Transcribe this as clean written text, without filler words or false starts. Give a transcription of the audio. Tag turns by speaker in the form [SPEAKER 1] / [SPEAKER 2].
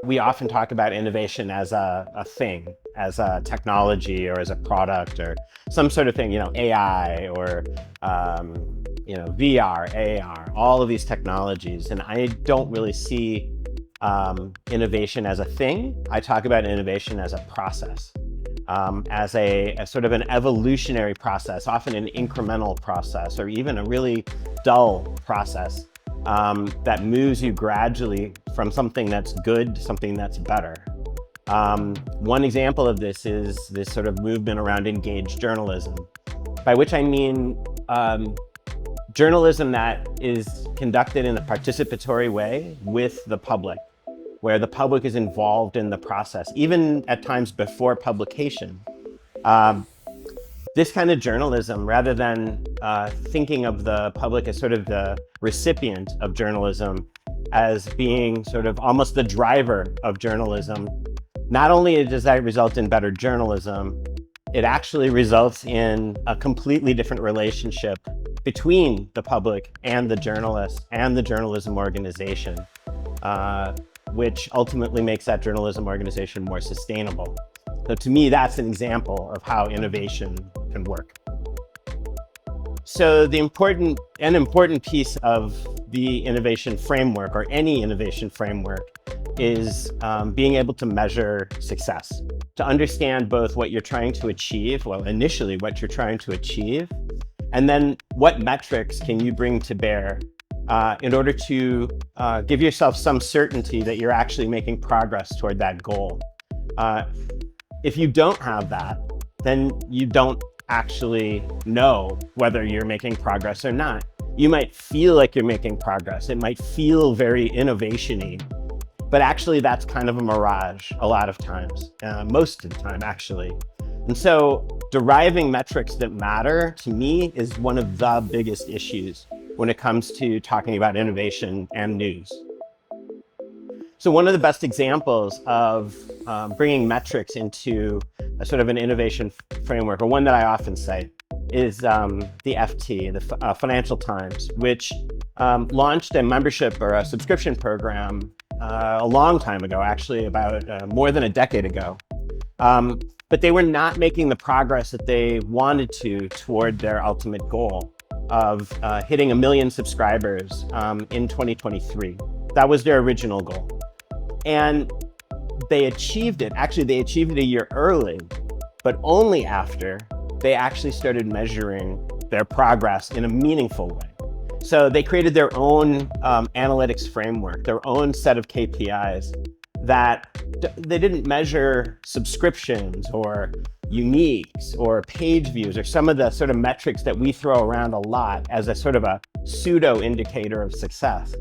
[SPEAKER 1] We often talk about innovation as a thing, as a technology or as a product or some sort of thing, AI or, VR, AR, all of these technologies. And I don't really see innovation as a thing. I talk about innovation as a process, as a sort of an evolutionary process, often an incremental process, or even a really dull process that moves you gradually from something that's good to something that's better. One example of this is this sort of movement around engaged journalism, by which I mean journalism that is conducted in a participatory way with the public, where the public is involved in the process, even at times before publication. This kind of journalism, rather than thinking of the public as sort of the recipient of journalism, as being sort of almost the driver of journalism, not only does that result in better journalism, it actually results in a completely different relationship between the public and the journalist and the journalism organization, which ultimately makes that journalism organization more sustainable. So to me, that's an example of how innovation can work. So an important piece of the innovation framework, or any innovation framework, is being able to measure success, to understand both what you're trying to achieve, well, initially what you're trying to achieve, and then what metrics can you bring to bear in order to give yourself some certainty that you're actually making progress toward that goal. If you don't have that, then you don't actually know whether you're making progress or not. You might feel like you're making progress. It might feel very innovation-y, but actually that's kind of a mirage a lot of times, most of the time actually. And so deriving metrics that matter, to me, is one of the biggest issues when it comes to talking about innovation and news. So one of the best examples of bringing metrics into a sort of an innovation framework, or one that I often cite, is the FT, the Financial Times, which launched a membership or a subscription program a long time ago, actually about more than a decade ago. But they were not making the progress that they wanted to toward their ultimate goal of hitting 1 million subscribers in 2023. That was their original goal. And they achieved it. Actually, they achieved it a year early, but only after they actually started measuring their progress in a meaningful way. So they created their own analytics framework, their own set of KPIs that they didn't measure subscriptions or uniques or page views or some of the sort of metrics that we throw around a lot as a sort of a pseudo indicator of success.